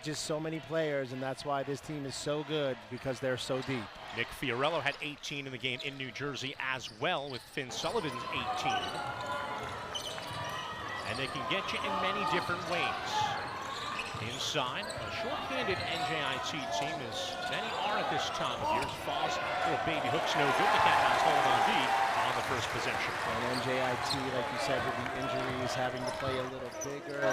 just so many players, and that's why this team is so good, because they're so deep. Nick Fiorello had 18 in the game in New Jersey as well, with Finn Sullivan's 18. And they can get you in many different ways. Inside, a short-handed NJIT team, as many are at this time of year. Falls, little baby hook's no good. The Catamounts hold on deep on the first possession. And NJIT, like you said, with the injuries, having to play a little bigger,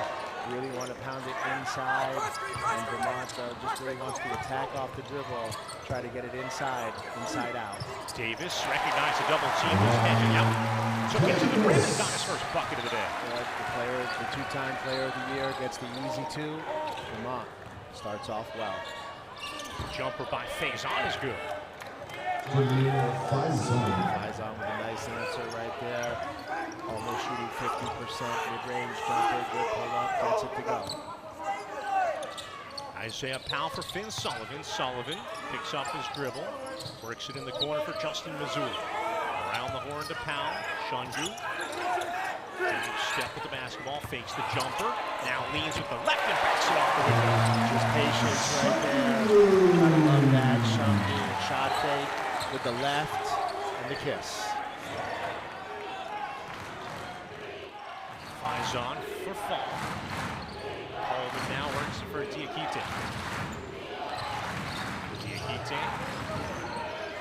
really want to pound it inside. And Vermont just really wants to attack off the dribble, try to get it inside out. Davis recognized a double team, was edging out. Took it to the rim and got his first bucket of the day. The two-time player of the year gets the easy two. Vermont starts off well. Jumper by Faison is good. Faison with a nice answer right there. Almost shooting 50% mid-range jumper. Good pull-up, gets it to go. Isaiah Powell for Finn Sullivan. Sullivan picks up his dribble, works it in the corner for Justin Mazur. Around the horn to Powell. Shungu. Step with the basketball, fakes the jumper. Now leans with the left and backs it off the window. Just patience right there. I love that. Shungu shot fake with the left and the kiss. Faison for Fall. Coleman now works for Diakite. Diakite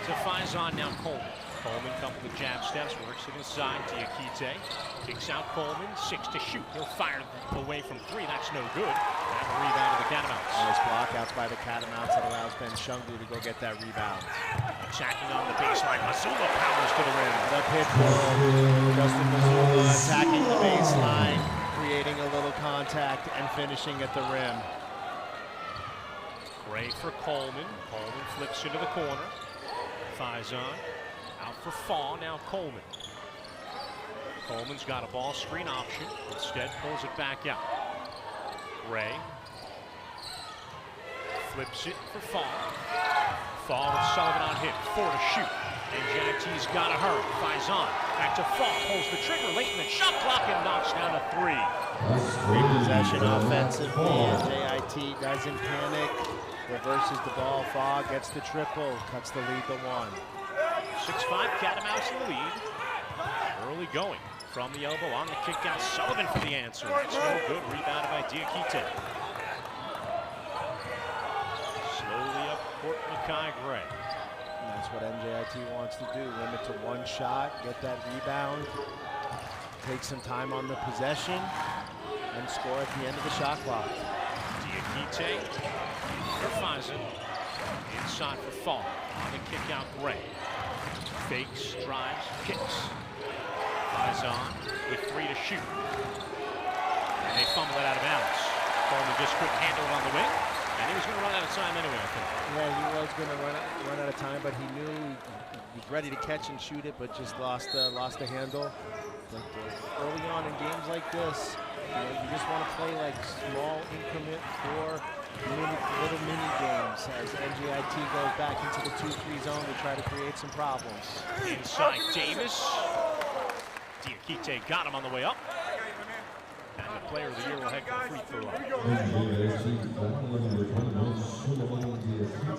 to Faison, now Coleman. Coleman, couple of jab steps, works it inside. Diakite kicks out Coleman, 6 to shoot. He'll fire away from 3. That's no good. And a rebound to the Catamounts. Nice blockouts by the Catamounts that allows Ben Shungu to go get that rebound. Attacking on the baseline. Mazzulla powers to the rim. The pitch bull. Justin Mazzulla attacking the baseline, creating a little contact and finishing at the rim. Gray for Coleman. Coleman flips into the corner. Faison. Out for Fall, now Coleman. Coleman's got a ball screen option. Instead, pulls it back out. Ray flips it for Fall. Fall with Sullivan on hit. 4 to shoot. NJIT's got to hurry. Faison back to Fall. Pulls the trigger late in the shot clock and knocks down a 3. Great possession offensively. NJIT doesn't panic. Reverses the ball. Fall gets the triple. Cuts the lead to 1. 6-5 Catamounts in the lead. Early going from the elbow on the kick out. Sullivan for the answer. That's no good. Rebounded by Diakite. Slowly up court, Makai Gray. And that's what NJIT wants to do. Limit to 1 shot, get that rebound, take some time on the possession, and score at the end of the shot clock. Diakite for Faison. Inside for Fall. On the kick out, Gray. Fakes, drives, kicks. Faison with 3 to shoot. And they fumble it out of bounds. Coleman just couldn't handle it on the wing. And he was going to run out of time anyway, I think. Yeah, he was going to run out of time, but he knew he was ready to catch and shoot it, but just lost the handle. But early on in games like this, you just want to play like small increment little mini games as NJIT goes back into the 2-3 zone to try to create some problems. Inside Davis. Diakite got him on the way up. And the player of the year will head to free throw line.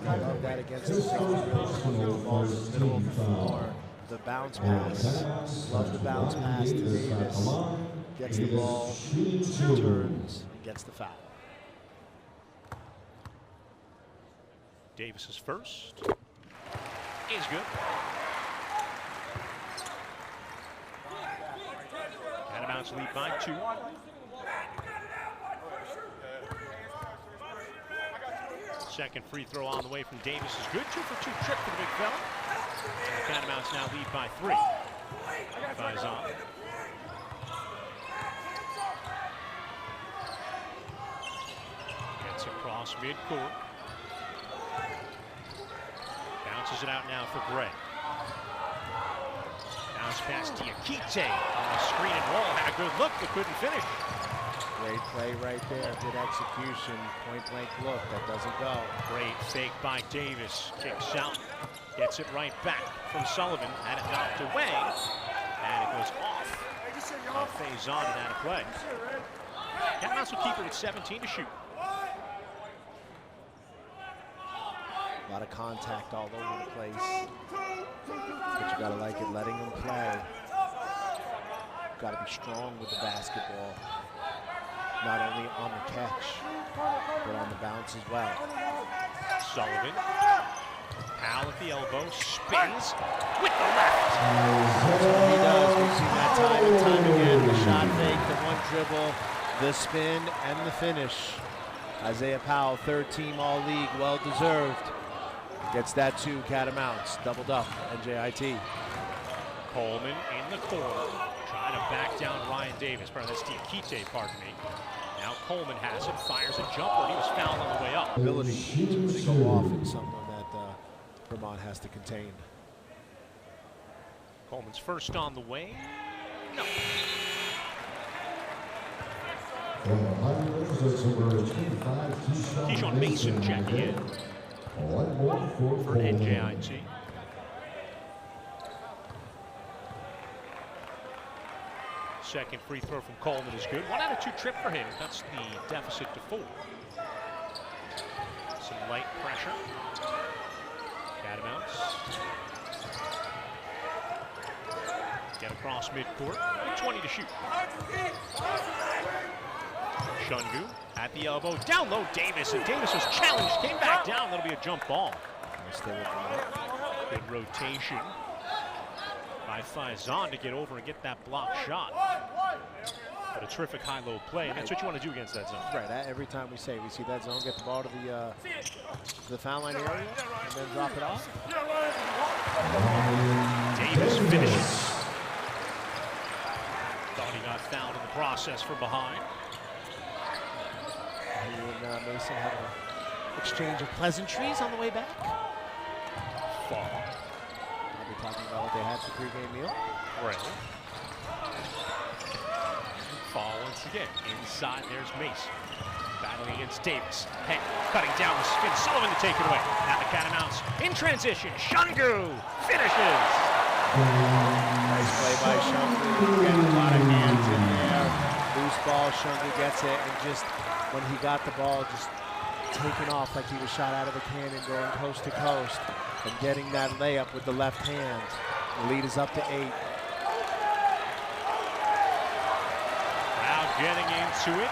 I love that against the ball in the middle of the floor. The bounce pass. Love the bounce pass to Davis. Gets the ball, turns, and gets the foul. Davis is first. Is good. Catamounts lead by 2. Second free throw on the way from Davis is good. 2 for 2 trip for the big fella. And the Catamounts now lead by 3. Faison. Gets across midcourt. Bounces it out now for Gray. Bounce pass Diakite on the screen and roll. Had a good look but couldn't finish. Great play right there. Good execution. Point blank look. That doesn't go. Great fake by Davis. Kicks out. Gets it right back from Sullivan. Had it knocked away. And it goes off. Faison and out of play. Catamounts will keep it with 17 to shoot. lot of contact all over the place. But you gotta like it, letting him play. Gotta be strong with the basketball. Not only on the catch, but on the bounce as well. Sullivan. Powell at the elbow, spins with the left. That's what he does. We've seen that time and time again. The shot fake, the one dribble, the spin, and the finish. Isaiah Powell, third team All-League, well-deserved. Gets that 2 catamounts, doubled up, NJIT. Coleman in the corner, trying to back down Ryan Davis. That's Diakite, pardon me. Now Coleman has it, fires a jumper, and he was fouled on the way up. Ability to really go off in someone that Vermont has to contain. Coleman's first on the way. No. Keyshawn Mason checking in for NJIT. Second free throw from Coleman is good. 1 out of 2 trip for him. That's the deficit to 4. Some light pressure. Catamounts. Get across midcourt. 20 to shoot. Shungu at the elbow. Down low, Davis. And Davis was challenged. Came back down. That'll be a jump ball. Good rotation by Faison to get over and get that block shot. But a terrific high-low play, and that's what you want to do against that zone. Right, every time we see that zone, get the ball to the foul line area, and then drop it off. Davis finishes. Thought he got fouled in the process from behind. He and Mason have an exchange of pleasantries on the way back. Fall. I'll be talking about what they had for pregame meal. Right. Fall once again. Inside, there's Mason. Battling against Davis. Hey, cutting down the spin. Sullivan to take it away. Now the Catamounts in transition. Shungu finishes. Nice play by Shungu. Getting a lot of hands in there. Loose ball. Shungu gets it, and just when he got the ball, just taking off like he was shot out of a cannon, going coast to coast, and getting that layup with the left hand. The lead is up to 8. Getting into it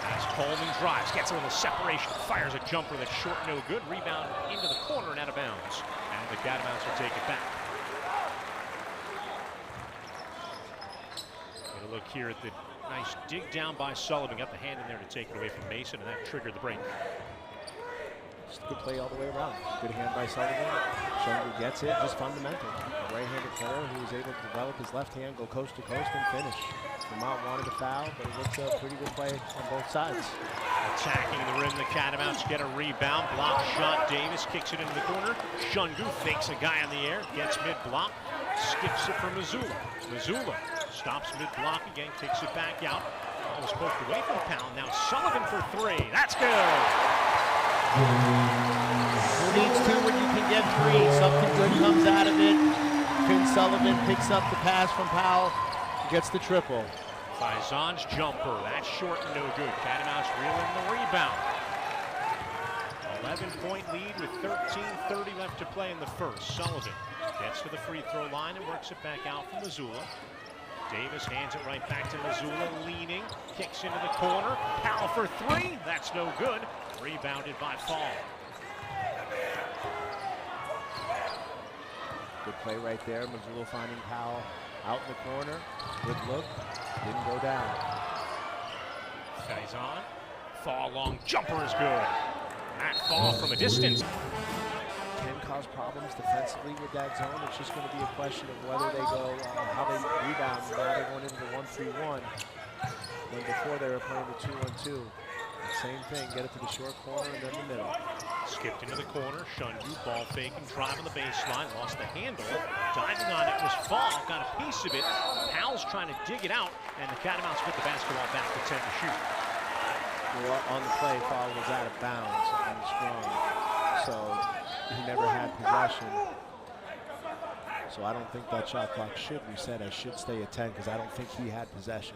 as Coleman drives, gets a little separation, fires a jumper that's short, no good. Rebound into the corner and out of bounds. And the Catamounts will take it back. Get a look here at the nice dig down by Sullivan. Got the hand in there to take it away from Mason, and that triggered the break. Just a good play all the way around. Good hand by Sullivan. Shungu gets it, just fundamental. A right-handed player who was able to develop his left hand, go coast to coast, and finish. Vermont wanted a foul, but it looked a pretty good play on both sides. Attacking the rim, the Catamounts get a rebound. Block shot, Davis kicks it into the corner. Shungu fakes a guy in the air, gets mid-block, skips it for Missoula. Missoula stops mid-block again, kicks it back out. Ball was poked away from Powell. Now Sullivan for 3. That's good. Who needs 2 when you can get 3? Something good comes out of it. Finn Sullivan picks up the pass from Powell, gets the triple. Faison's jumper, that's short and no good. Catamounts reeling the rebound. 11-point lead with 13:30 left to play in the first. Sullivan gets to the free throw line and works it back out for Missoula. Davis hands it right back to Missoula, leaning, kicks into the corner. Powell for 3, that's no good. Rebounded by Fall. Good play right there. Missoula finding Powell out in the corner. Good look. Didn't go down. Faison. Fall long jumper is good. That Fall from a distance. Can cause problems defensively with that zone. It's just going to be a question of whether they go, how they rebound. Now they're going into the 1-3-1. When before they were playing the 2-1-2. Same thing, get it to the short corner and then the middle. Skipped into the corner, Shungu, ball fake and drive on the baseline, lost the handle. Diving on it was Fall, got a piece of it. Powell's trying to dig it out, and the Catamounts put the basketball back to 10 to shoot. Well, on the play, Fall was out of bounds on the scrum, so he never had possession. So I don't think that shot clock should reset. I should stay at 10 because I don't think he had possession.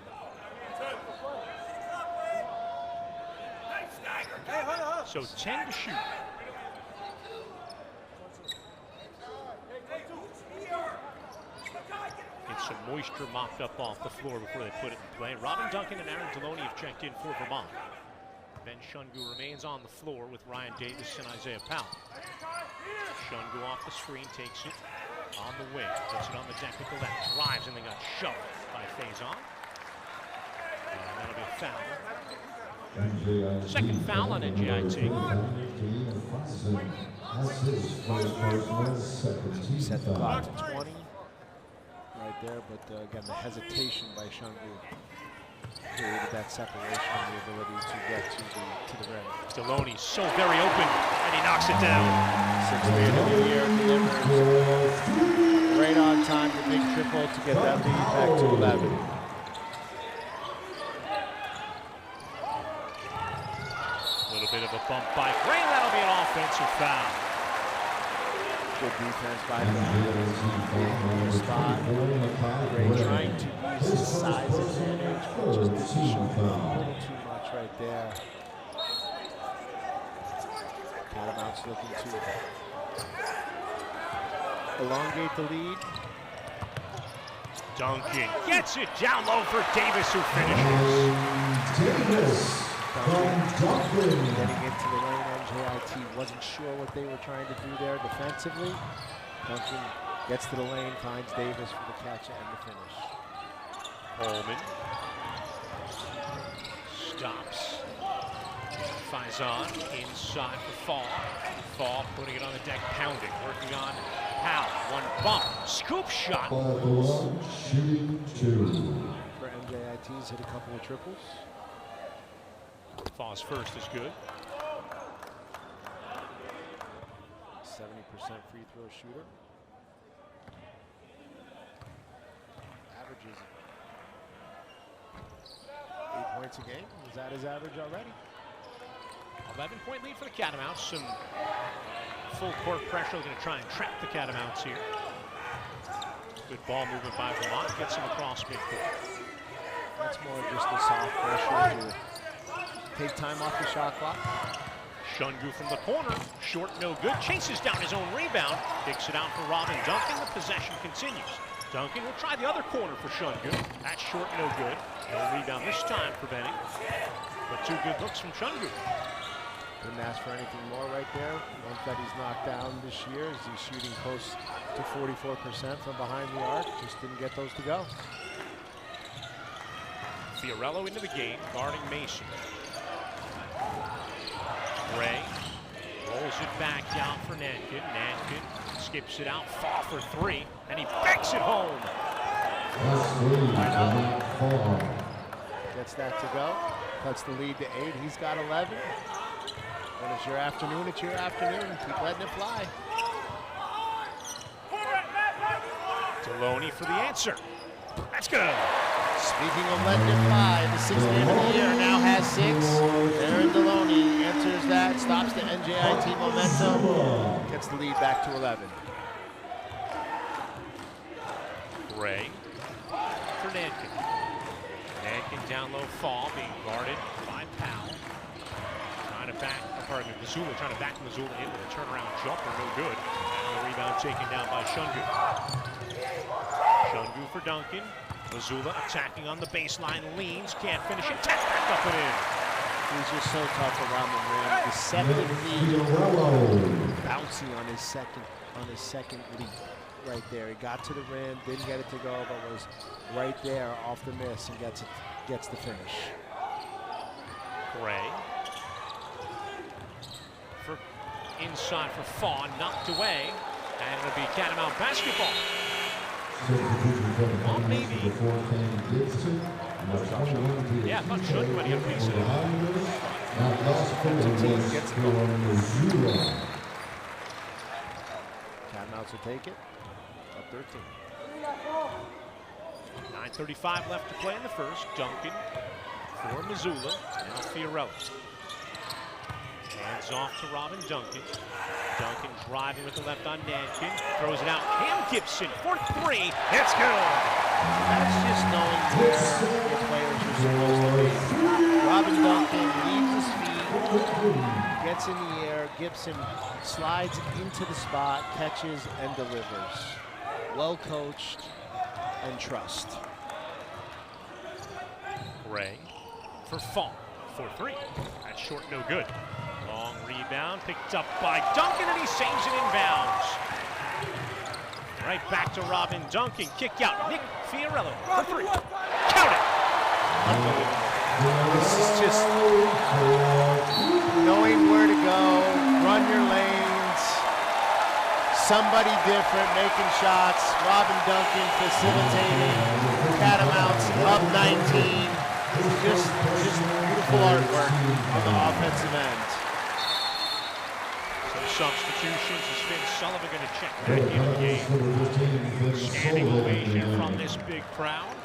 So 10 to shoot. Get some moisture mopped up off the floor before they put it in play. Robin Duncan and Aaron Deloney have checked in for Vermont. Ben Shungu remains on the floor with Ryan Davis and Isaiah Powell. Shungu off the screen, takes it on the wing, puts it on the deck with the left, drives, and then got shoved by Faison. And that'll be a foul. Second foul on NJIT. Set the clock to 20 right there, but again, the hesitation by Shungu created that separation and the ability to get to the rim. Deloney so very open, and he knocks it down. 6th man of the year delivers right on time, the big triple to get that lead back to 11. A little bit of a bump by Gray, that'll be an offensive foul. Good defense by the spot. Gray trying to use his size advantage, but just didn't show a little too much right there. Catamounts looking to elongate the lead. Duncan gets it down low for Davis, who finishes. Davis. Getting into the lane, NJIT wasn't sure what they were trying to do there defensively. Duncan gets to the lane, finds Davis for the catch and the finish. Holman stops. Faison inside for Fall. Fall putting it on the deck, pounding, working on Powell. One bump, scoop shot. Shooting 2. For NJIT's hit a couple of triples. Fall's first is good. 70% free throw shooter. Averages 8 points a game. Is that his average already? 11-point lead for the Catamounts. Some full court pressure. They're going to try and trap the Catamounts here. Good ball movement by Vermont. Gets him across midcourt. That's more just the soft pressure to take time off the shot clock. Shungu from the corner, short, no good, chases down his own rebound, kicks it out for Robin Duncan. The possession continues. Duncan will try the other corner for Shungu. That's short, no good. No rebound this time for Benning, but 2 good looks from Shungu. Didn't ask for anything more right there. One that he's knocked down this year is he's shooting close to 44% from behind the arc. Just didn't get those to go. Fiorello into the game, guarding Mason. Gray rolls it back down for Nankin. Nankin skips it out, Fall for 3, and he banks it home. Gets that to go. Cuts the lead to 8. He's got 11. When it's your afternoon, it's your afternoon. Keep letting it fly. Deloney for the answer. That's good. Speaking of letting it fly, the 6th man of the year now has 6. Aaron Deloney answers that, stops the NJIT momentum, gets the lead back to 11. Gray for Nankin. Nankin down low, Fall being guarded by Powell. Trying to back, Missoula trying to back Missoula in with a turnaround jumper, no good. And the rebound taken down by Shungu. Shungu for Duncan. Missoula attacking on the baseline, leans, can't finish it, tap back up and in. He's just so tough around the rim. The second lead, bouncy on his second lead right there. He got to the rim, didn't get it to go, but was right there off the miss and gets the finish. Gray for inside for Fawn, knocked away, and it'll be Catamount basketball. Well, maybe. Yeah, I thought Shungu might get a piece of it. Catamounts will take it. Up 13. 9:35 left to play in the first. Duncan for Missoula. Now Fiorello. Hands off to Robin Duncan. Duncan driving with the left on Nankin. Throws it out. Cam Gibson for 3. It's good. That's just knowing where your players are supposed to be. Robin Duncan leaves his feet, Gets in the air, Gibson slides into the spot, catches and delivers. Well coached and trust. Gray for Fall for 3. That's short, no good. Long rebound, picked up by Duncan, and he saves it inbounds. Right back to Robin Duncan. Kick out. Nick Fiorello for 3. Count it. Unbelievable. This is just knowing where to go, run your lanes, somebody different making shots. Robin Duncan facilitating. Catamounts up 19. Just beautiful artwork on the offensive end. Substitutions. Is Finn Sullivan going to check back into the game? Standing ovation from this big crowd.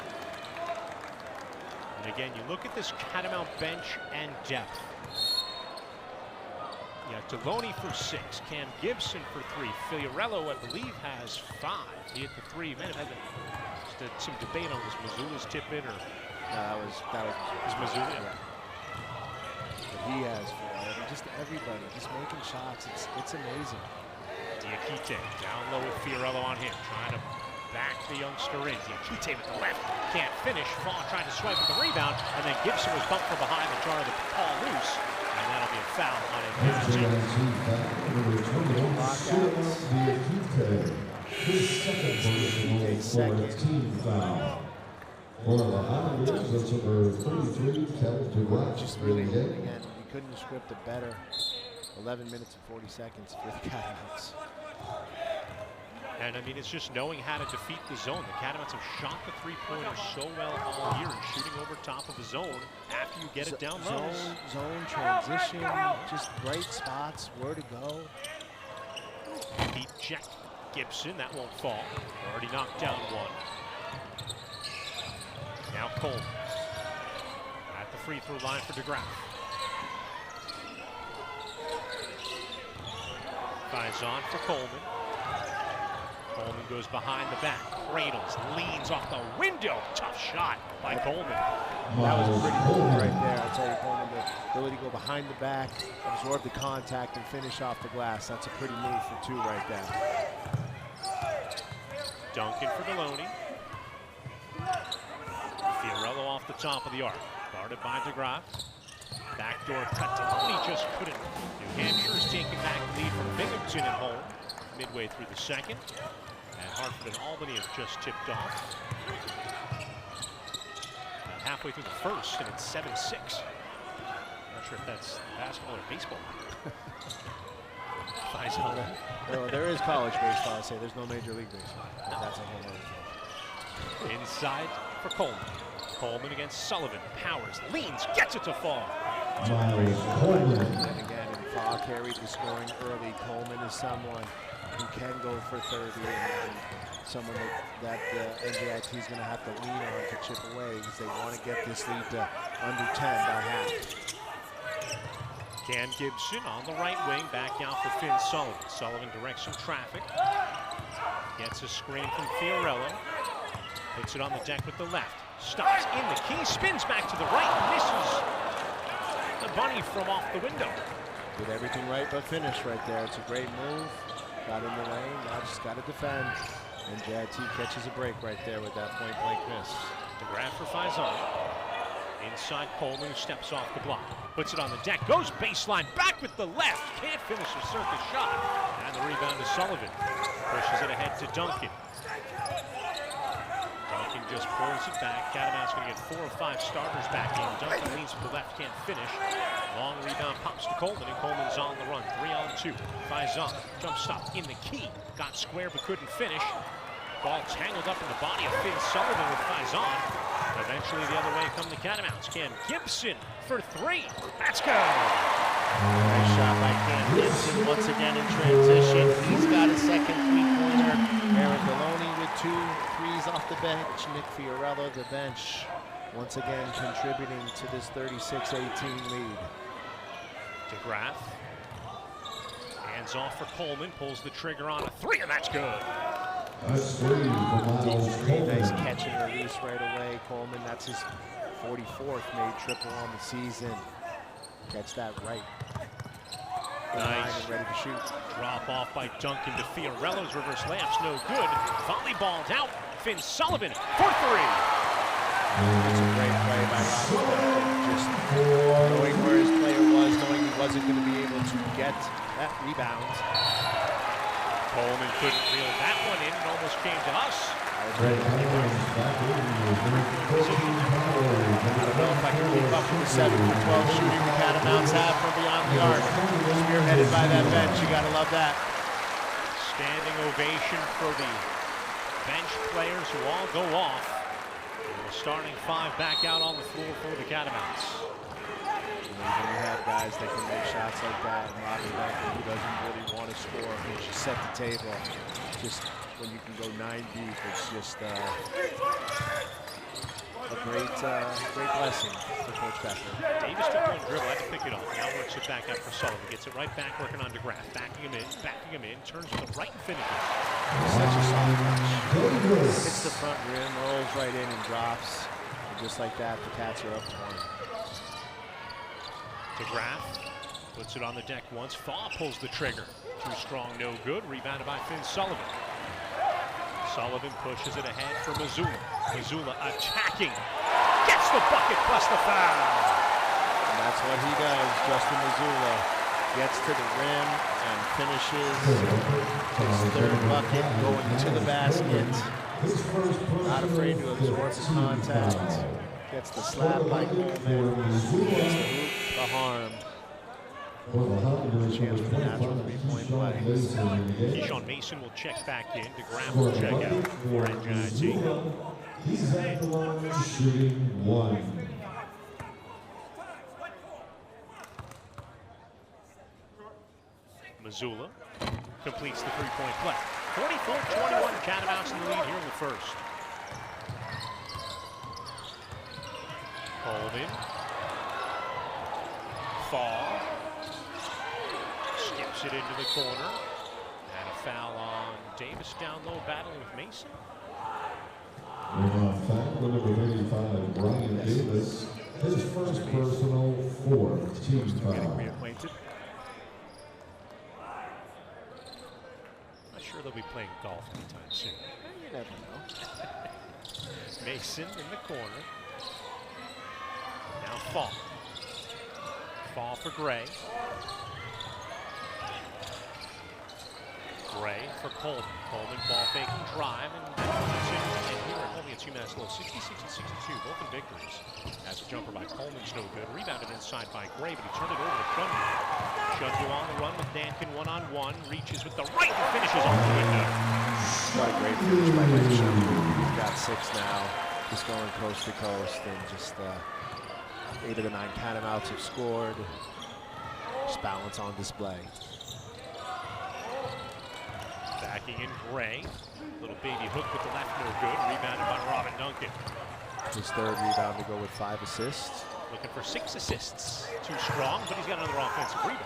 And again, you look at this Catamount bench and depth. Yeah, Deloney for 6, Cam Gibson for 3, Fiorello, I believe, has 5. He hit the 3. Man, I've had some debate on was Missoula's tip in or That was Missoula. Yeah. But he has 4. I mean, just everybody just making shots. It's amazing. Diakite down low with Fiorello on him, trying to back the youngster in. Diakite with the left, can't finish. Fall trying to swipe at the rebound, and then Gibson was bumped from behind the jar of the ball loose, and that'll be a foul on NJIT. Just really, again, you couldn't have scripted better. 11 minutes and 40 seconds for the Catamounts. And I mean, it's just knowing how to defeat the zone. The Catamounts have shot the 3-pointer so well all year and shooting over top of the zone after you get it down low. Zone transition, just right spots, where to go. Deep check. Gibson, that won't fall. Already knocked down 1. Now Coleman at the free throw line for DeGraff. Faison for Coleman. Coleman goes behind the back, cradles, leans off the window. Tough shot by Coleman. That was a pretty move right there. I tell you, Coleman, the ability to go behind the back, absorb the contact, and finish off the glass. That's a pretty move for 2 right there. Duncan for Deloney. Fiorello off the top of the arc. Guarded by DeGraff. Backdoor cut. Deloney just couldn't. New Hampshire's taking back the lead from Binghamton at home midway through the second. And Hartford and Albany have just tipped off. And halfway through the first, and it's 7-6. Not sure if that's basketball or baseball. Well, there is college baseball. I say there's no Major League Baseball. But that's a whole other thing. Inside for Coleman. Coleman against Sullivan. Powers, leans, gets it to fall. And again, and Fall carried the scoring early. Coleman is someone who can go for 30 and someone that NJIT is going to have to lean on to chip away because they want to get this lead to under 10 by half. Cam Gibson on the right wing, back out for Finn Sullivan. Sullivan directs some traffic. Gets a screen from Fiorello. Puts it on the deck with the left. Stops in the key, spins back to the right, misses the bunny from off the window. Did everything right but finish right there. It's a great move. Got in the lane, now just got to defend. And NJIT catches a break right there with that point-blank miss. DeGraff for Faison. Inside Coleman, who steps off the block. Puts it on the deck, goes baseline, back with the left. Can't finish a circus shot. And the rebound to Sullivan. Pushes it ahead to Duncan. Duncan just pulls it back. Catamounts going to get 4 or 5 starters back in. Duncan leans to the left, can't finish. Long rebound pops to Coleman, and Coleman's on the run. 3-on-2. Faison, jump stop in the key. Got square but couldn't finish. Ball tangled up in the body of Finn Sullivan with Faison. Eventually the other way come the Catamounts. Cam Gibson for 3. Let's go! Nice shot by Cam Gibson once again in transition. He's got a second 3-pointer. Aaron Deloney with 2 threes off the bench. Nick Fiorello, the bench, once again contributing to this 36-18 lead. DeGraff. Hands off for Coleman. Pulls the trigger on a 3, and that's good. Nice catch and release right away. Coleman, that's his 44th made triple on the season. catch that right. Nice. And ready to shoot. Drop off by Duncan to Fiorella's reverse layup's no good. Volleyballed out. Finn Sullivan for three. It's a great play by Robert. Just knowing where his player was, knowing he wasn't going to be able to get that rebound. Coleman couldn't reel that one in. It almost came to us. I don't know if I can keep up with the 7 for 12 shooting the Catamounts have from beyond the arc. Spearheaded by that bench. You got to love that. Standing ovation for the bench players who all go off. And the starting 5 back out on the floor for the Catamounts. When you have guys that can make shots like that, and Robbie Duncan, who doesn't really want to score, who just set the table. Just when you can go 9 deep, it's just a great blessing for Coach Becker. Davis took one dribble, had to pick it off. Now works it back out for Sullivan. Gets it right back, working on DeGraff. Backing him in, turns with the right and finishes. Such a soft touch. Hits the front rim, rolls right in and drops. And just like that, the Cats are up 20. DeGraff puts it on the deck once. Faw pulls the trigger. Too strong, no good. Rebounded by Finn Sullivan. Sullivan pushes it ahead for Missoula. Missoula attacking. Gets the bucket plus the foul. And that's what he does. Justin Missoula gets to the rim and finishes his 3rd bucket going to the basket. Not afraid to absorb the contact. Gets the slap by Coleman. Gets the hoop, the harm. Chance for the natural 3-point play. Keyshawn Mason will check back in. DeGraff will check out for NJIT. He's at the line shooting 1. Missoula completes the 3-point play. 44-21, Catamounts in the lead here in the first. Coleman. Fall. Skips it into the corner. And a foul on Davis down low, battling with Mason. Foul number 85, Brian Davis. His first personal 4th team Getting foul. reacquainted. Not sure they'll be playing golf anytime soon. You never know. Mason in the corner. Now Fall. Fall for Gray. Gray for Coleman. Coleman ball faking drive and here at holding its UMass low 60-60-62, both in victories. As a jumper by Coleman's no good. Rebounded inside by Gray, but he turned it over to Shundu. Shundu on the run with Dankin one-on-one. Reaches with the right and finishes off the window. What a great finish by Mike Shundu. He's got 6 now. Just going coast to coast and just 8 of the 9 Catamounts have scored. Just balance on display. Backing in Gray. Little baby hook with the left, no good. Rebounded by Robin Duncan. His 3rd rebound to go with 5 assists. Looking for 6 assists. Too strong, but he's got another offensive rebound.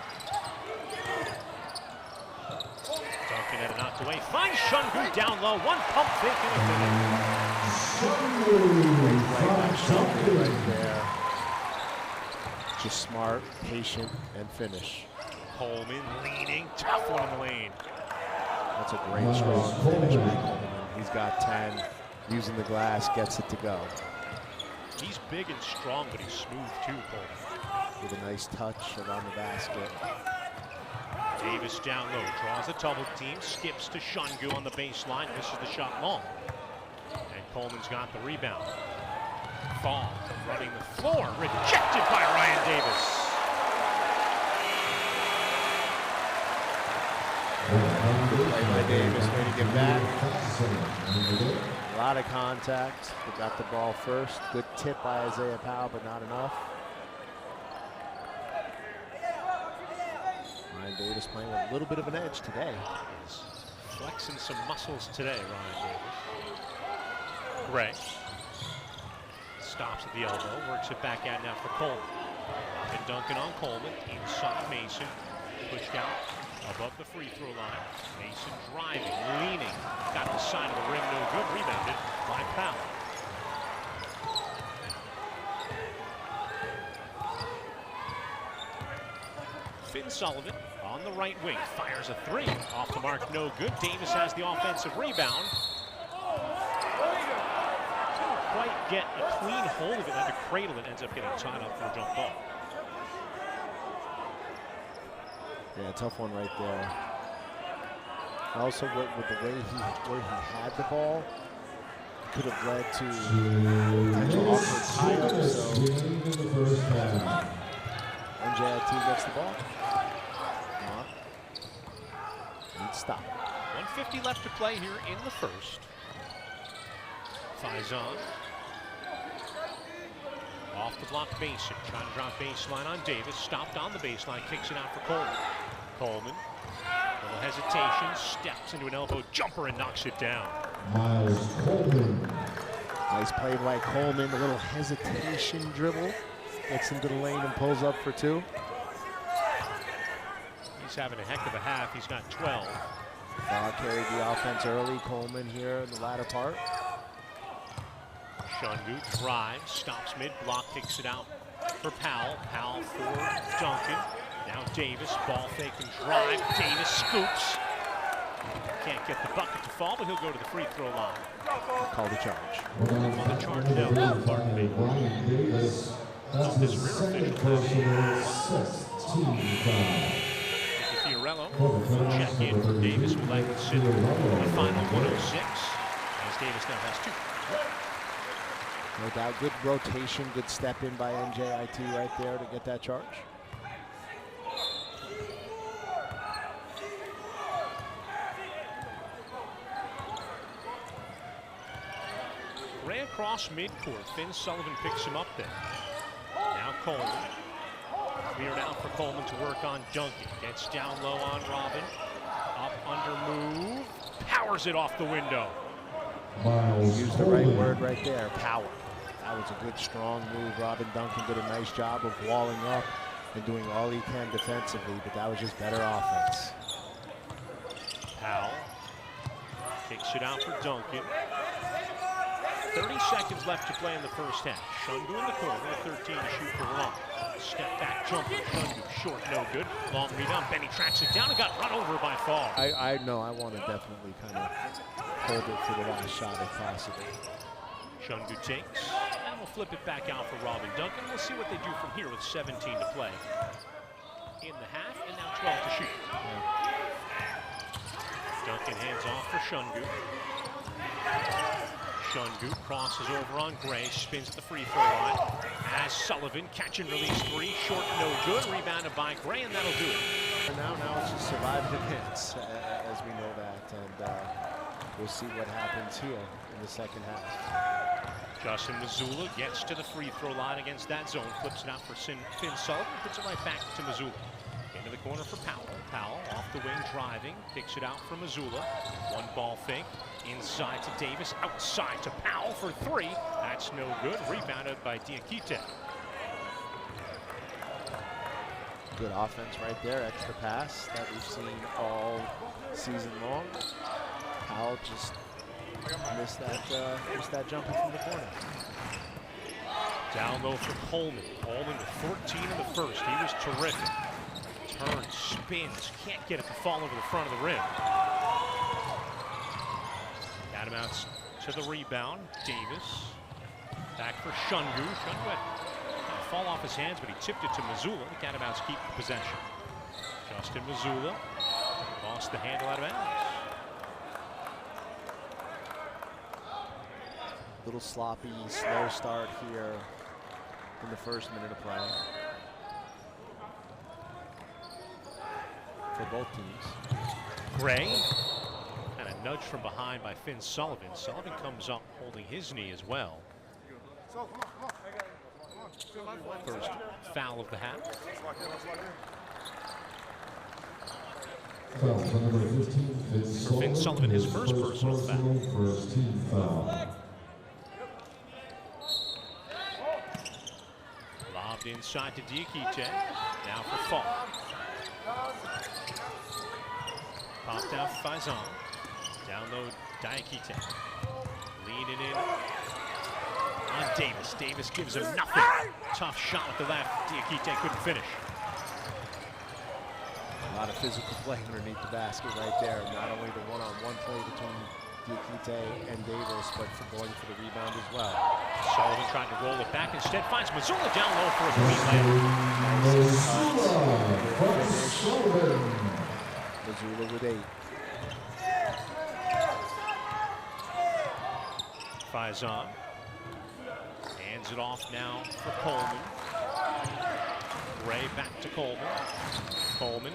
Duncan had it knocked away. Finds Shungu down low. One pump fake and a Great play by Shungu right there. Just smart, patient, and finish. Coleman leaning. Tough one in the lane. That's a great strong finish by Coleman. He's got 10. Using the glass, gets it to go. He's big and strong, but he's smooth too, Coleman. With a nice touch around the basket. Davis down low, draws a double team, skips to Shungu on the baseline, misses the shot long. And Coleman's got the rebound. Fall, running the floor, rejected by Ryan Davis. Play by Davis, way to get back. A lot of contact. They got the ball first. Good tip by Isaiah Powell, but not enough. Ryan Davis playing with a little bit of an edge today. He's flexing some muscles today, Ryan Davis. Gray stops at the elbow, works it back out now for Coleman. And Duncan on Coleman, inside Mason, pushed out above the free throw line. Mason driving, leaning, got the side of the rim, no good, rebounded by Powell. Finn Sullivan on the right wing, fires a three. Off the mark, no good. Davis has the offensive rebound. Didn't quite get a clean hold of it, had to cradle it, ends up getting tied up for a jump ball. Yeah, tough one right there. Also, with the way where he had the ball, could have led to potential awkward tie-up. So NJIT gets the ball. Needs stop. 1:50 left to play here in the first. Faison. Off the block, Mason trying to drop baseline on Davis. Stopped on the baseline, kicks it out for Coleman. Coleman, little hesitation, steps into an elbow jumper and knocks it down. Miles Coleman. Nice play by Coleman. A little hesitation dribble. Gets into the lane and pulls up for two. He's having a heck of a half. He's got 12. Foul carried the offense early. Coleman here in the latter part. Shungu drives, stops mid-block, kicks it out for Powell. Powell for Duncan. Now Davis, ball fake and drive. Davis scoops. Can't get the bucket to fall, but he'll go to the free throw line. Call the charge. On the charge now, pardon me. Brian Davis. That's his second personal, 6th team foul. Fiorello will check in for Davis, who led the sit the final 106, as Davis now has two. No doubt, good rotation, good step in by NJIT right there to get that charge. Ran across midcourt. Finn Sullivan picks him up there. Now Coleman. Cleared out for Coleman to work on Duncan. Gets down low on Robin. Up under move. Powers it off the window. Miles Used the right Coleman. word right there, power. That was a good, strong move. Robin Duncan did a nice job of walling up and doing all he can defensively, but that was just better offense. Powell kicks it out for Duncan. 30 seconds left to play in the first half. Shungu in the corner, 13 to shoot for Vermont. Step back jumper, Shungu short, no good. Long rebound, Benny tracks it down and got run over by Fall. I know, I want to definitely kind of hold it for the last shot if possible. Shungu takes, and we'll flip it back out for Robin Duncan. We'll see what they do from here with 17 to play in the half, and now 12 to shoot. Duncan hands off for Shungu. Shungu crosses over on Gray, spins the free throw line. As Sullivan, catch and release three, short, no good. Rebounded by Gray, and that'll do it. For now it's just survive the hits, as we know that, and we'll see what happens here in the second half. Justin Mazzulla gets to the free throw line against that zone, flips it out for Finn Sullivan, puts it right back to Mazzulla. Into the corner for Powell. Powell off the wing driving, kicks it out for Mazzulla. One ball fake, inside to Davis, outside to Powell for three. That's no good, rebounded by Diakite. Good offense right there, extra pass that we've seen all season long. Powell just missed that jumper from the corner. Down low for Coleman. Coleman with 14 in the first. He was terrific. Turns, spins, can't get it to fall over the front of the rim. Catamounts to the rebound. Davis back for Shungu. Shungu had to fall off his hands, but he tipped it to Mazzulla. The Catamounts keep the possession. Justin Mazzulla lost the handle out of bounds. Little sloppy, slow start here in the first minute of play for both teams. Gray, and a nudge from behind by Finn Sullivan. Sullivan comes up holding his knee as well. First foul of the half. Foul for number 15, Finn Sullivan, his first personal foul. First team foul. Lobbed inside to Diakite. Now for Fall. Popped out Faison. Down low, Diakite. Leaning in on Davis. Davis gives him nothing. Tough shot with the left. Diakite couldn't finish. lot of physical play underneath the basket right there. Not only the one-on-one play between Diakite and Davis, but for going for the rebound as well. Sullivan tried to roll it back, instead finds Mazzulla down low for a clean layup. Mazzulla with 8. Faison hands it off now for Coleman. Gray back to Coleman. Coleman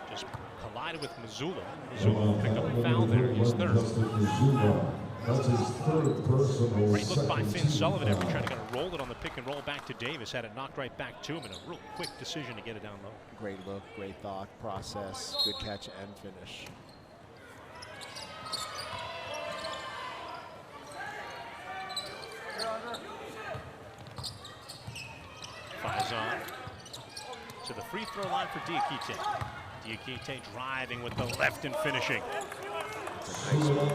just collided with Mazzulla. Mazzulla picked up a foul there, his third. That's his third personal. Great look by Finn Sullivan after trying to roll it on the pick and roll back to Davis. Had it knocked right back to him, and a real quick decision to get it down low. Great look, great thought process, good catch and finish. Faison to the free throw line for Diakite. Diakite driving with the left and finishing. It's a nice move.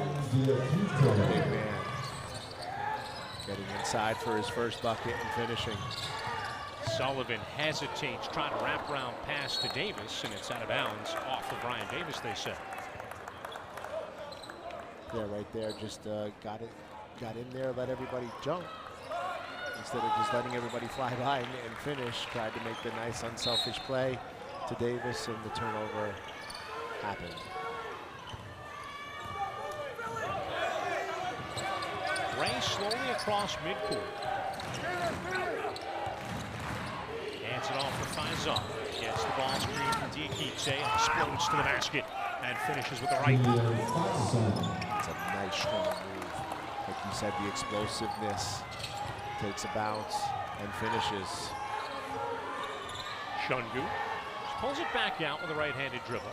Big man. Getting inside for his first bucket and finishing. Sullivan hesitates, trying to wrap around pass to Davis, and it's out of bounds off of Brian Davis, they said. Yeah, right there, just got in there, let everybody jump. Instead of just letting everybody fly by and finish, tried to make the nice unselfish play to Davis, and the turnover happened. Ray slowly across midcourt. Hands it off for Faison. Gets the ball screen from Diakite, explodes to the basket, and finishes with the right. It's a nice, strong move. Like you said, the explosiveness. Takes a bounce and finishes. Shungu pulls it back out with a right-handed dribble.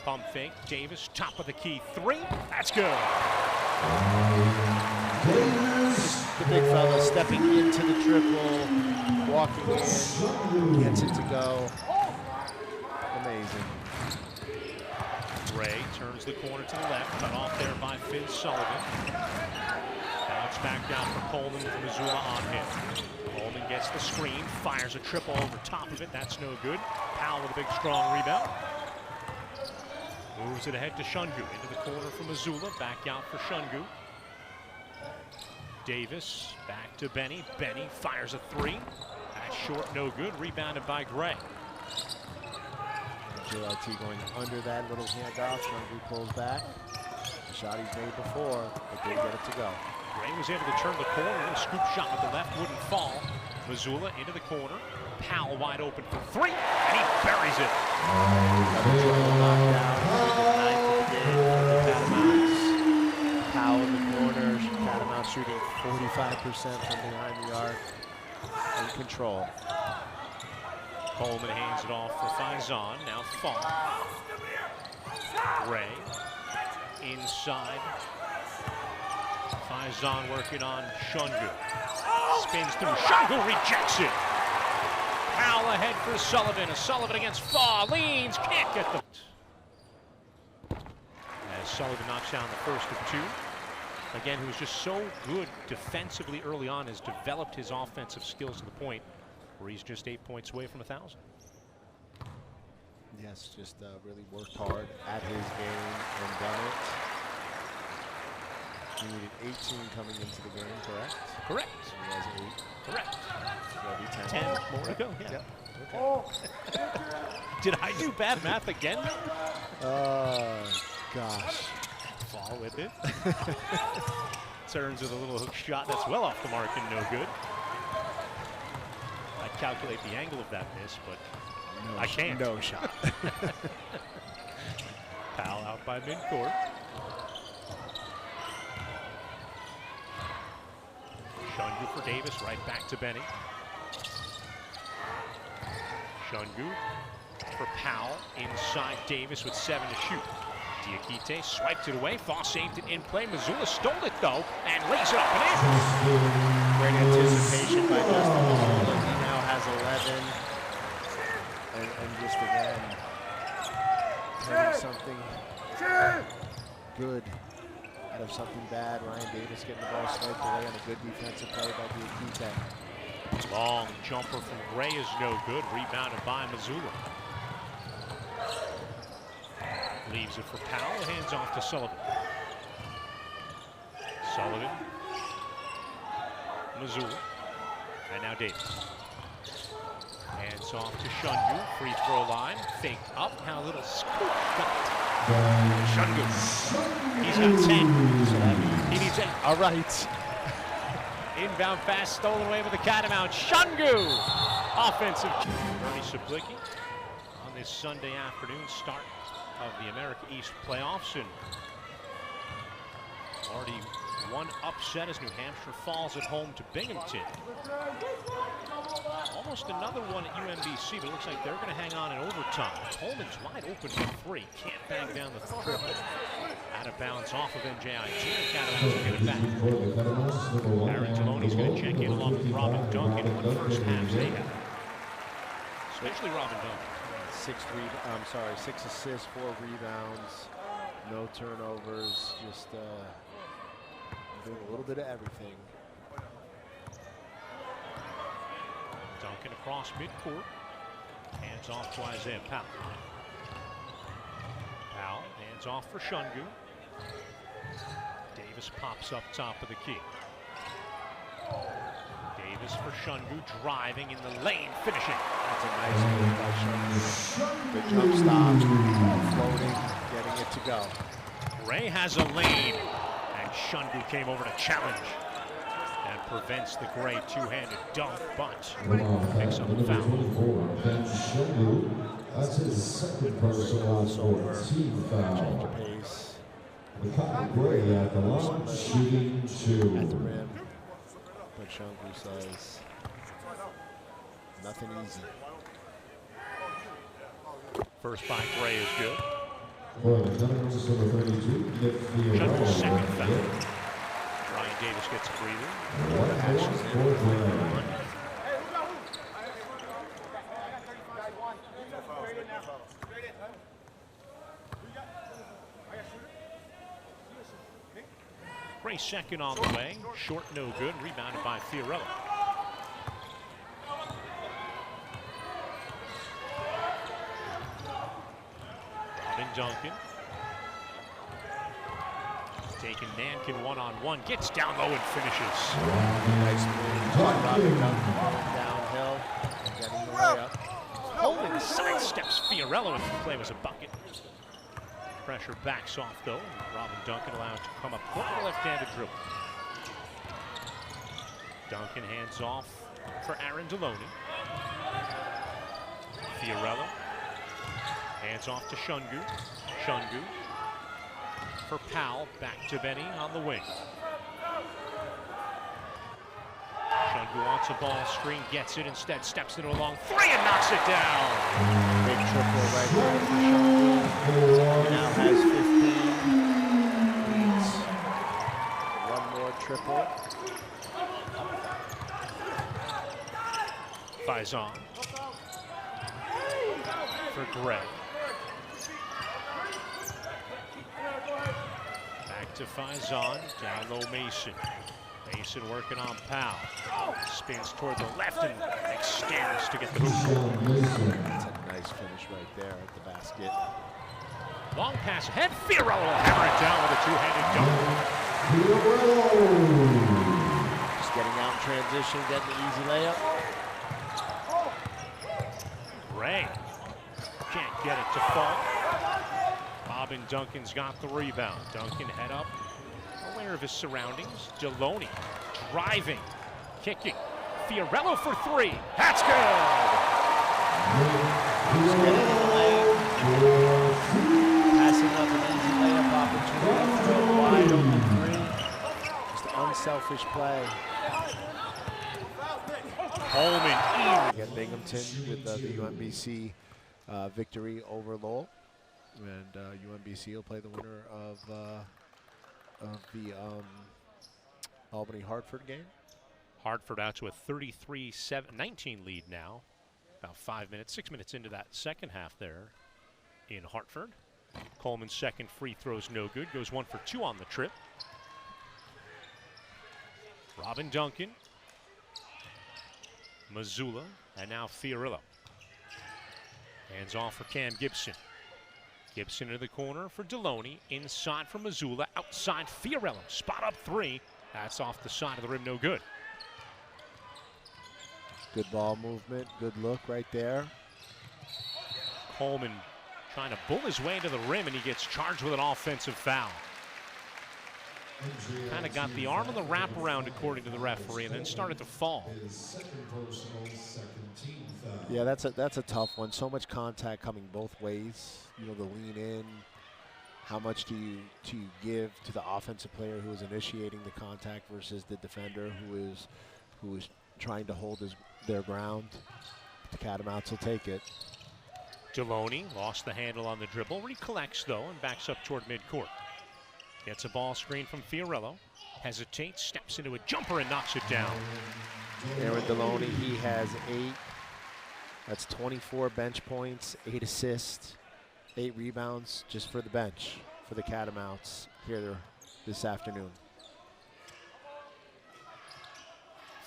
Pump fake, Davis, top of the key, 3. That's good. The big fella stepping into the triple, walking in, gets it to go. Amazing. Ray turns the corner to the left, cut off there by Finn Sullivan. Bounce back down for Coleman with Mazzulla on him. Coleman gets the screen, fires a triple over top of it. That's no good. Powell with a big, strong rebound. Moves it ahead to Shungu. Into the corner for Mazzulla. Back out for Shungu. Davis back to Benny. Benny fires a 3. That's short, no good. Rebounded by Gray. NJIT going under that little handoff. Shungu pulls back. The shot he's made before, but didn't get it to go. Gray was able to turn the corner. A scoop shot with the left wouldn't fall. Mazzulla into the corner. Powell wide open for 3, and he buries it. Powell in the corner. Catamount shooting 45% from behind the arc. In control. Coleman hands it off for Faison. Now Fall. Gray inside. Faison working on Shungu. Spins through. Shungu rejects it. Powell ahead for Sullivan. Sullivan against Fall. Leans. Can't get the. As Sullivan knocks down the first of 2. Again, who was just so good defensively early on, has developed his offensive skills to the point where he's just 8 points away from 1,000. Yes, just really worked hard at his game and done it. He needed 18 coming into the game, correct? Correct. He has 8. Correct. So 10 more to go, yeah. Yep. Okay. Oh. Did I do bad math again? Gosh. Fall with it. Turns with a little hook shot that's well off the mark and no good. I calculate the angle of that miss, but No, I can't. No shot. Powell out by midcourt. Shungu for Davis, right back to Benny. Shungu for Powell, inside Davis with 7 to shoot. Diakite swiped it away, Foss saved it in play. Mazzulla stole it though, and lays it up and in. Great anticipation by Justin Mazzulla. He now has 11. And just again, turning something good out of something bad. Ryan Davis getting the ball swiped away on a good defensive play by Diakite. Long jumper from Gray is no good. Rebounded by Missoula. Leaves it for Powell. Hands off to Sullivan. Sullivan. Missoula. And now Davis. Hands off to Shungu. Free throw line. Faked up. Now a little scoop shot. Shungu. He's got 10. He needs 8. All right. Inbound pass stolen away with the catamount. Shungu. Offensive. Bernie Sablicki on this Sunday afternoon start of the America East playoffs, and already one upset as New Hampshire falls at home to Binghamton. Almost another one at UMBC, but it looks like they're going to hang on in overtime. Coleman's wide open for 3. Can't bang down the triple. Out of bounds off of NJIT. Catamount's will get it back. Aaron Deloney's going to check in along with Robin Duncan. What first halves they have. Especially Robin Duncan. 6 assists, 4 rebounds, no turnovers, just doing a little bit of everything. Duncan across midcourt. Hands off to Isaiah Powell. Powell hands off for Shungu. Davis pops up top of the key. Davis for Shungu, driving in the lane, finishing. That's a nice move by Shungu. Good jump stop, floating, getting it to go. Ray has a lane, and Shungu came over to challenge and prevents the Gray two-handed dunk, but picks up the foul. That's his second personal team foul. Change of pace. Gray at the line, shooting 2. At the rim. But Shungu says, nothing easy. First by Gray is good. Shungu's second foul. Ryan Davis gets a breather. Gray second on the way. Short, no good. Rebounded by Fiorello. Robin Duncan. Taking Nankin one-on-one. Gets down low and finishes. Nice move. Robin Duncan going downhill and getting the layup. Coleman sidesteps Fiorello, and the play was a bucket. Pressure backs off though. Robin Duncan allowed to come up court with a left-handed dribble. Duncan hands off for Aaron Deloney. Fiorello hands off to Shungu. Shungu for Powell. Back to Benny on the wing. Shungu wants a ball screen, gets it instead, steps into a long 3 and knocks it down. Big triple right there for Shungu. Now has 15. Needs one more triple. Faison for Gray. Back to Faison, down low Mason. Mason working on Powell. Spins toward the left and extends to get the hoop. That's a nice finish right there at the basket. Long pass ahead. Fiorello will hammer it down with a two-handed dunk. Just getting out in transition, getting the easy layup. Gray can't get it to fall. Robin Duncan's got the rebound. Duncan head up, aware of his surroundings. Deloney driving, kicking. Fiorello for 3. That's good. Just getting in the lane. Passing up an easy layup opportunity. Throw wide open 3. Just an unselfish play. Coleman. Again, Binghamton with the UMBC victory over Lowell. And UMBC will play the winner of the Albany-Hartford game. Hartford out to a 33-19 lead now. About 6 minutes into that second half there in Hartford. Coleman's second free throw's no good. Goes 1 for 2 on the trip. Robin Duncan. Missoula, and now Fiorillo. Hands off for Cam Gibson. Gibson into the corner for Deloney. Inside for Missoula. Outside Fiorillo. Spot up three. That's off the side of the rim. No good. Good ball movement. Good look right there. Coleman trying to bull his way into the rim, and he gets charged with an offensive foul. Kind of got the arm of the wraparound, according to the referee, and then started to fall. Yeah, that's a tough one. So much contact coming both ways. You know, the lean in. How much do you give to the offensive player who is initiating the contact versus the defender who is trying to hold their ground? The Catamounts will take it. Deloney lost the handle on the dribble. Recollects, though, and backs up toward midcourt. Gets a ball screen from Fiorillo. Hesitates, steps into a jumper, and knocks it down. Aaron Deloney, he has 8. That's 24 bench points, 8 assists, 8 rebounds just for the bench for the Catamounts here this afternoon.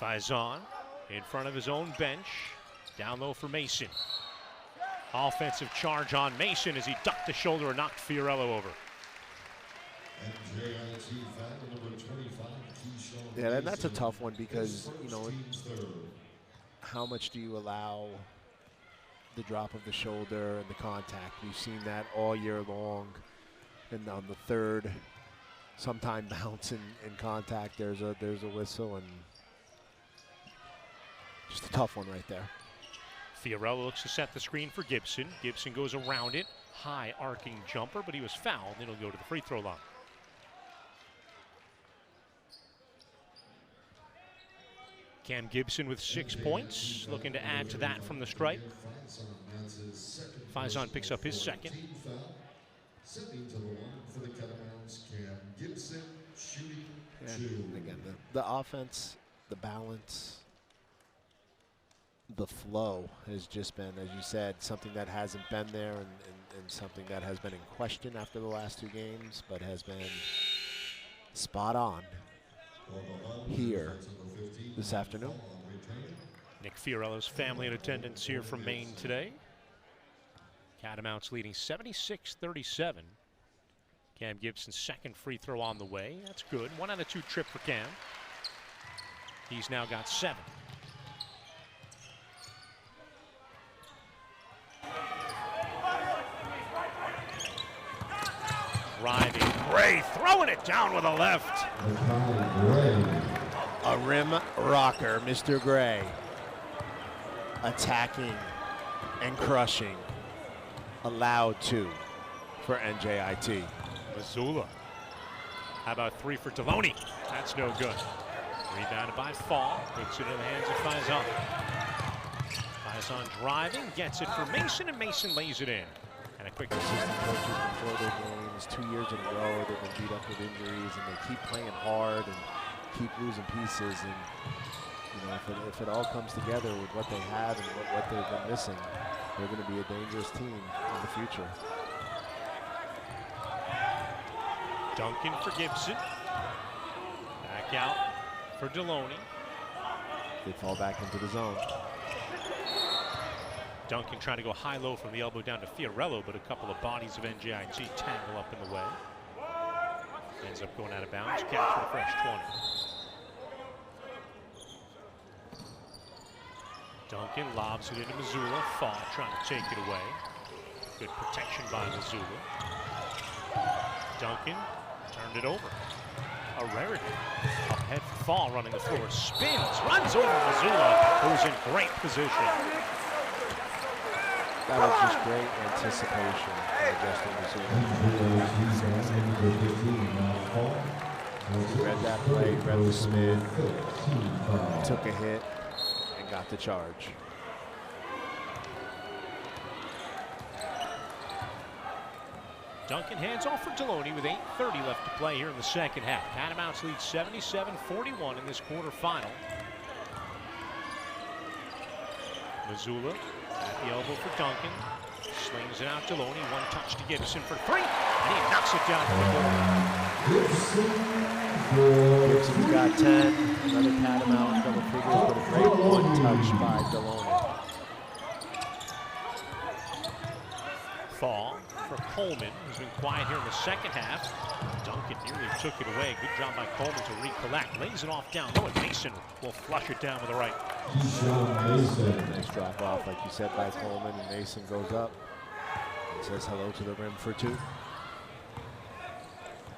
Faison in front of his own bench. Down low for Mason. Offensive charge on Mason as he ducked the shoulder and knocked Fiorillo over. Yeah, and that's a tough one because, you know, how much do you allow the drop of the shoulder and the contact? We've seen that all year long. And on the third, sometime bounce in contact, there's a whistle, and just a tough one right there. Fiorillo looks to set the screen for Gibson. Gibson goes around it. High arcing jumper, but he was fouled. It'll go to the free throw line. Cam Gibson with 6 points, looking to add to that from the stripe. Faison picks up his second. And again, the offense, the balance, the flow has just been, as you said, something that hasn't been there and something that has been in question after the last 2 games, but has been spot on here this afternoon. Nick Fiorillo's family in attendance here from Maine today. Catamounts leading 76-37. Cam Gibson's second free throw on the way. That's good. 1 out of 2 trip for Cam. He's now got 7. Driving Gray, throwing it down with a left. A rim rocker, Mr. Gray. Attacking and crushing. Allowed to for NJIT. Missoula. How about 3 for Deloney? That's no good. Rebounded by Fall. Puts it in the hands of Faison. Faison driving, gets it for Mason, and Mason lays it in. And a quick assistant coaches before their games, 2 years in a row, they've been beat up with injuries, and they keep playing hard and keep losing pieces. And you know, if it all comes together with what they have and what they've been missing, they're going to be a dangerous team in the future. Duncan for Gibson. Back out for Deloney. They fall back into the zone. Duncan trying to go high-low from the elbow down to Fiorillo, but a couple of bodies of NJIT tangle up in the way. Ends up going out of bounds. Catch for a fresh 20. Duncan lobs it into Missoula. Fall trying to take it away. Good protection by Missoula. Duncan turned it over. A rarity. Up ahead for Fall, running the floor. Spins, runs over Missoula, who's in great position. That was just great anticipation by Justin Missoula. Read that play, read the spin, took a hit, and got the charge. Duncan hands off for Deloney with 8:30 left to play here in the second half. Catamounts lead 77-41 in this quarterfinal. Missoula at the elbow for Duncan. Slings it out Deloney. 1 touch to Gibson for 3. And he knocks it down for the goal. Gibson's got 10. Another catamount, double figures, but a great one touch by Deloney. Fall for Coleman, who's been quiet here in the second half. Duncan nearly took it away. Good job by Coleman to recollect. Lays it off down low, and Mason will flush it down with the right. Nice drop off, like you said, by Coleman, and Mason goes up and says hello to the rim for 2.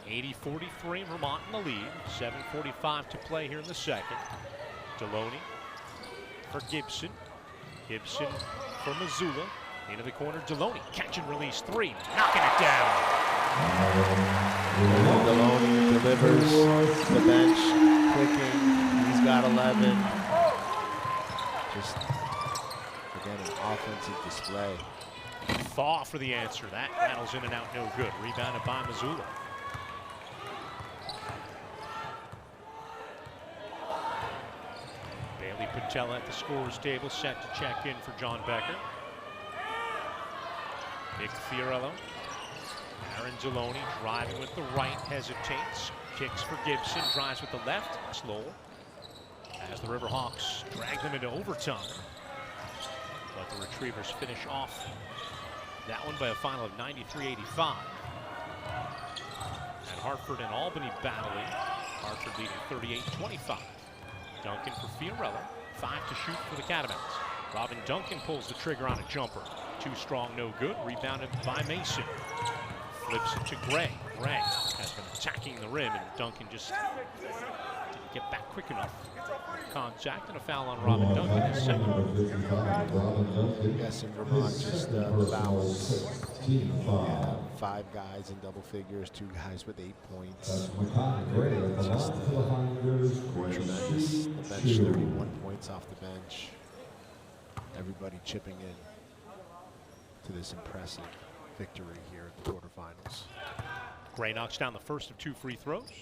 80-43, Vermont in the lead. 7:45 to play here in the second. Deloney for Gibson. Gibson for Missoula. Into the corner, Deloney. Catch and release 3. Knocking it down. Deloney delivers the bench, clicking. He's got 11. Just, again, an offensive display. Thaw for the answer. That rattles in and out, no good. Rebounded by Missoula. Bailey Patella at the scorer's table, set to check in for John Becker. Nick Fiorello. Aaron Deloney driving with the right, hesitates. Kicks for Gibson, drives with the left. Slow. As the Riverhawks drag them into overtime. But the Retrievers finish off that one by a final of 93-85. And Hartford and Albany battling. Hartford leading 38-25. Duncan for Fiorello. 5 to shoot for the Catamounts. Robin Duncan pulls the trigger on a jumper. Too strong, no good. Rebounded by Mason. Flips it to Gray. Gray has been attacking the rim, and Duncan just didn't get back quick enough. Contact and a foul on Robin Duncan in the second. Yes, in Vermont, just the fouls. 5 guys in double figures, 2 guys with 8 points. Just tremendous. The bench, 31 points off the bench. Everybody chipping in to this impressive victory here at the quarterfinals. Gray knocks down the first of 2 free throws.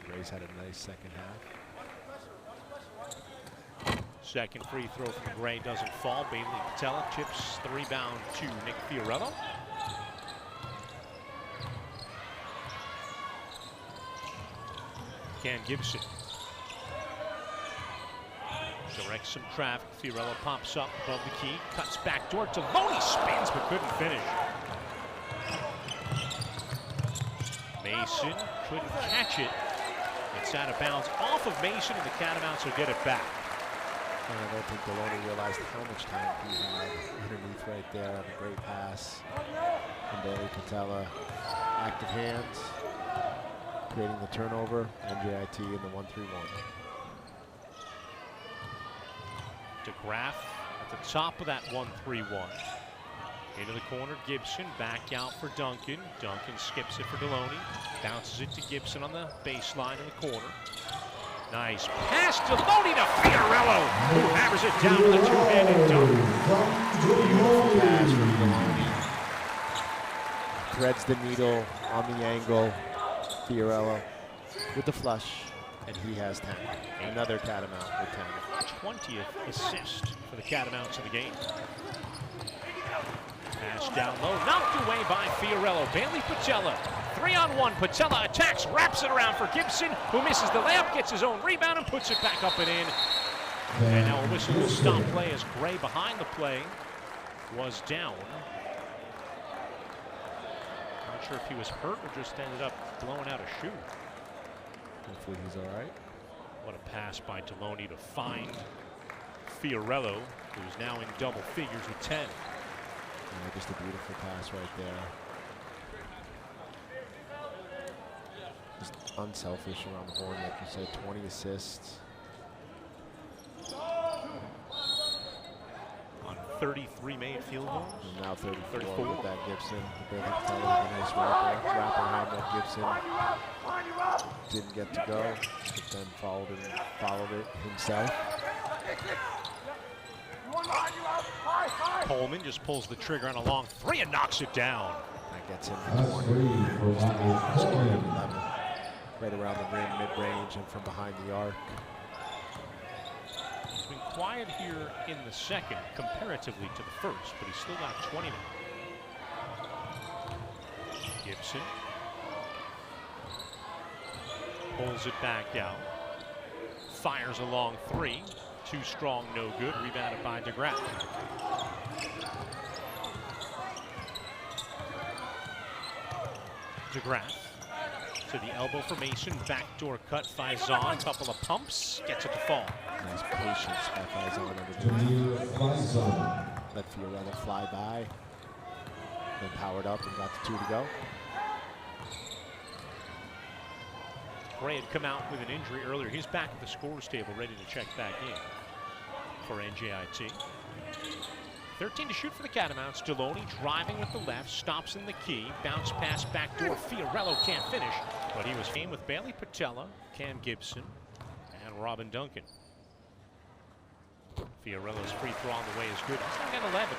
Gray's had a nice second half. Second free throw from Gray doesn't fall. Bailey Patella chips the rebound to Nick Fiorello. Ken Gibson directs some traffic. Fiorello pops up above the key, cuts back door. Deloney spins but couldn't finish. Mason couldn't catch it. It's out of bounds off of Mason, and the Catamounts will get it back. And I don't think Deloney realized how much time he had underneath right there on a great pass. And Bailey Patella, active hands, creating the turnover. NJIT in the 1-3-1. DeGraff at the top of that 1-3-1. Into the corner, Gibson back out for Duncan. Duncan skips it for Deloney. Bounces it to Gibson on the baseline in the corner. Nice pass, Deloney to Fiorello, who hammers it down with a 2-handed dunk. Beautiful pass from Deloney. Threads the needle on the angle. Fiorello with the flush, and he has 10. Another Catamount with 10. 20th assist for the Catamounts in the game. Pass down low, knocked away by Fiorello. Bailey Patella, 3-on-1. Patella attacks, wraps it around for Gibson, who misses the layup, gets his own rebound, and puts it back up and in. And now a whistle will stop play as Gray behind the play was down. Not sure if he was hurt or just ended up blowing out a shoe. Hopefully he's all right. What a pass by Deloney to find Fiorello, who's now in double figures with 10. Yeah, just a beautiful pass right there. Just unselfish around the horn, like you said, 20 assists. On 33 made field goals. And now 34 with that Gibson. Bailey Patella with a nice wrap around Gibson. Didn't get to go, but then followed it himself. Coleman just pulls the trigger on a long 3 and knocks it down. That gets him to 20. Right around the rim, mid-range, and from behind the arc. He's been quiet here in the second comparatively to the first, but he's still got 20 now. Gibson pulls it back out. Fires a long three. Too strong, no good. Rebounded by DeGraff. DeGraff to the elbow for Mason. Backdoor cut. Faison. Couple of pumps. Gets it to fall. Nice patience by Faison. Let Fiorello fly by. Then powered up and got the 2 to go. Gray had come out with an injury earlier. He's back at the scorer's table, ready to check back in for NJIT. 13 to shoot for the Catamounts. Deloney driving with the left, stops in the key. Bounce pass backdoor. Fiorello can't finish, but he was game with Bailey Patella, Cam Gibson, and Robin Duncan. Fiorello's free throw on the way is good. He's now got 11.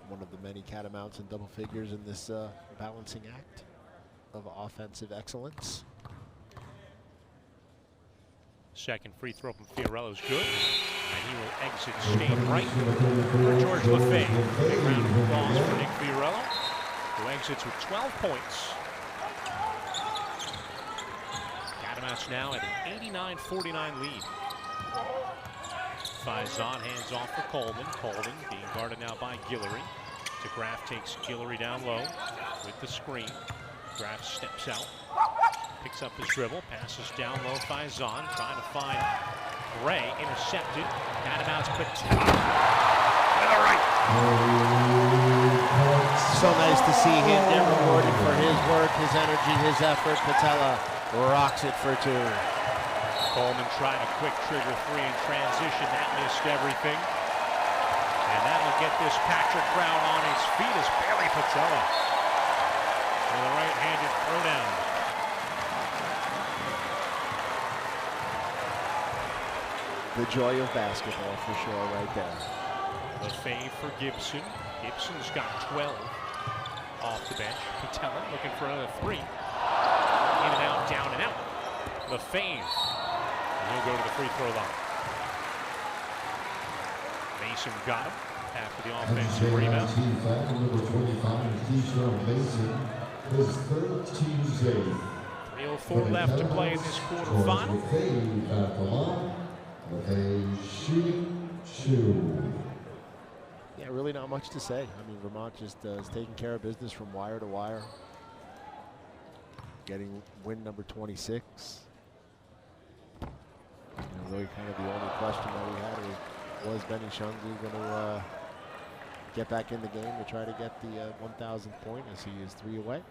One of the many Catamounts in double figures in this balancing act of offensive excellence. Second free throw from Fiorello is good, and he will exit state right for George Lefebvre. Big round of applause for Nick Fiorello, who exits with 12 points. Catamounts now at an 89-49 lead. Faison hands off for Coleman. Coleman being guarded now by Guillory. DeGraff takes Guillory down low with the screen. DeGraff steps out, picks up his dribble, passes down low. Faison trying to find Gray, intercepted. Catamounts Patella to the right. So nice to see him get rewarded for his work, his energy, his effort. Patella rocks it for 2. Coleman trying a quick trigger 3 in transition. That missed everything. And that'll get this Patrick Brown on his feet as Bailey Patella with a right-handed throwdown. The joy of basketball for sure right there. Lefebvre for Gibson. Gibson's got 12 off the bench. Patella looking for another 3. In and out, down and out. Lefebvre. He'll go to the free throw line. Mason got him after the offensive rebound. Number 25, Keyshawn Mason, his third team save. 3:04 left to play in this quarterfinal. Lefebvre at the line. Lefebvre shooting 2. Yeah, really not much to say. I mean, Vermont just is taking care of business from wire to wire. Getting win number 26. Really kind of the only question that we had was Benny Shungu going to get back in the game to try to get the 1,000th point as he is 3 away.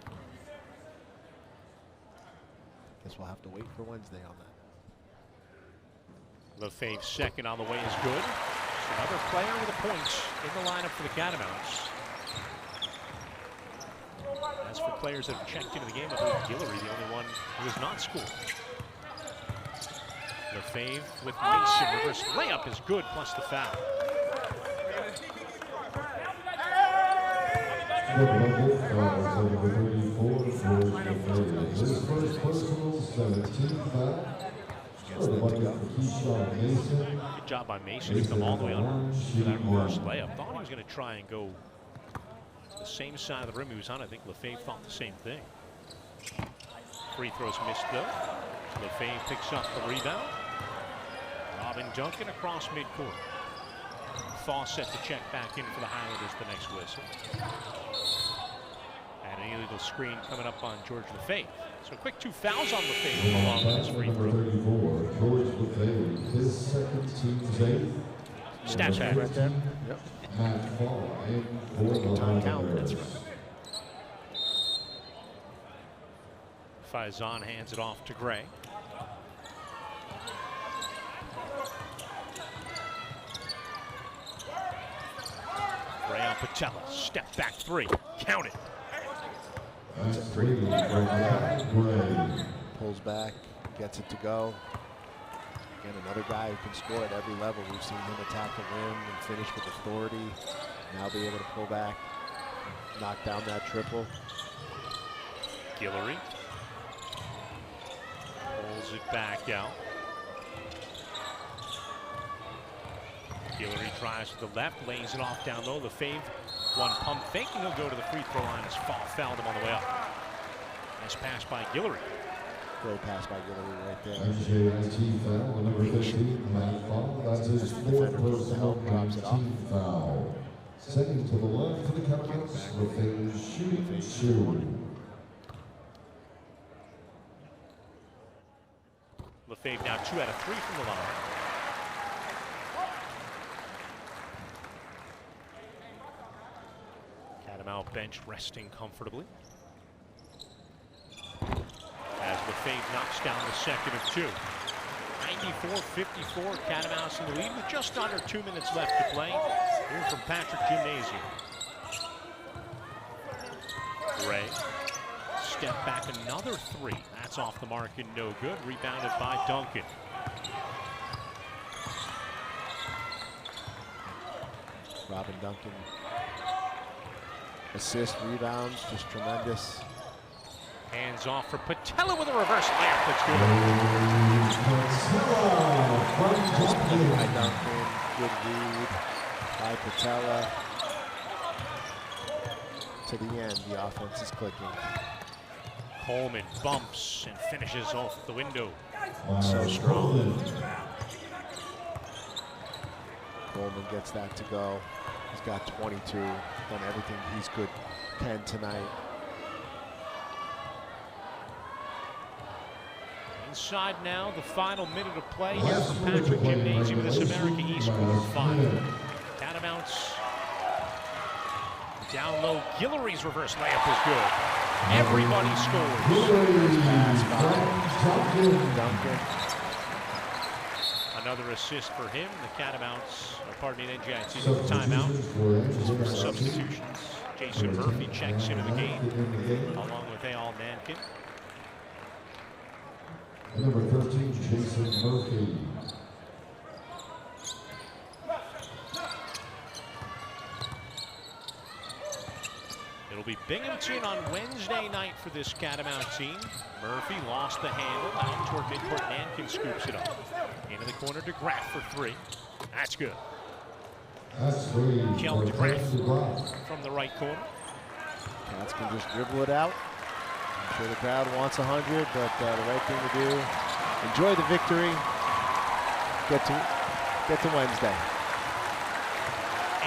Guess we'll have to wait for Wednesday on that. Lefebvre's second on the way is good. So another player with a point in the lineup for the Catamounts. As for players that have checked into the game, I believe Guillory, the only one who has not scored. Lefebvre with Mason. Reverse layup is good, plus the foul. His first personal 17 foul. Good job by Mason. He's come all the way on for that reverse layup. Thought he was going to try and go the same side of the rim he was on. I think Lefebvre thought the same thing. Free throws missed though. Lefebvre picks up the rebound. Robin Duncan across midcourt. Fawcett to check back in for the Highlanders the next whistle. And an illegal screen coming up on George Lefebvre. So quick 2 fouls on Lefebvre along with his free throw. 34, George Lefebvre, his second team's 8. Stat check. Right there. Yep. Matt Fall in for the Highlanders. Faison hands it off to Gray. Gray on Patella. Step back 3. Count it. That's 3 from Gray. Pulls back, gets it to go. Again, another guy who can score at every level. We've seen him attack the rim and finish with authority. Now be able to pull back, knock down that triple. Guillory pulls it back out. Guillory drives to the left, lays it off down low. Lefebvre, one pump thinking he'll go to the free throw line as Fall fouled him on the way up. Nice pass by Guillory. Great pass by Guillory right there. NJIT foul, number 15, Matt Fall. That's his fourth personal and team foul. Second to the left for the Catamounts, Lefebvre shooting 2. Lefebvre now 2 out of 3 from the line. Catamount bench resting comfortably. As Lefebvre knocks down the second of 2. 94-54, Catamounts in the lead with just under 2 minutes left to play. Here from Patrick Gymnasium. Gray, step back, another 3. That's off the mark and no good. Rebounded by Duncan. Robin Duncan. Assist, rebounds, just tremendous. Hands off for Patella with a reverse layup. That's good. By Duncan, good read by Patella. To the end, the offense is clicking. Coleman bumps and finishes off the window. So strong. Coleman gets that to go. He's got 22, done everything he's can tonight. Inside now, the final minute of play here from Patrick Gymnasium with this America East quarterfinal. Catamounts down low. Guillory's reverse layup is good. Everybody scores. Duncan. Another assist for him. The Catamounts, NJIT taking the timeout. Substitutions. Jason Murphy checks into the game, along with Eyal Nankin. Number 13, Jason Murphy. It'll be Binghamton on Wednesday night for this Catamount team. Murphy lost the handle out toward midcourt. Nankin scoops it up. Into the corner to Graff for 3. That's good. That's 3. Kel DeGraff from the right corner. Cats can just dribble it out. I'm sure the crowd wants 100, but the right thing to do, enjoy the victory, get to Wednesday.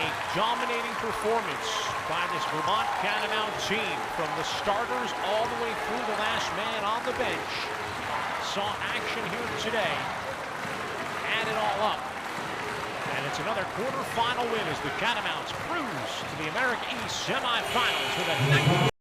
A dominating performance by this Vermont Catamount team, from the starters all the way through the last man on the bench. Saw action here today. Add it all up. And it's another quarterfinal win as the Catamounts cruise to the America East semifinals with a 90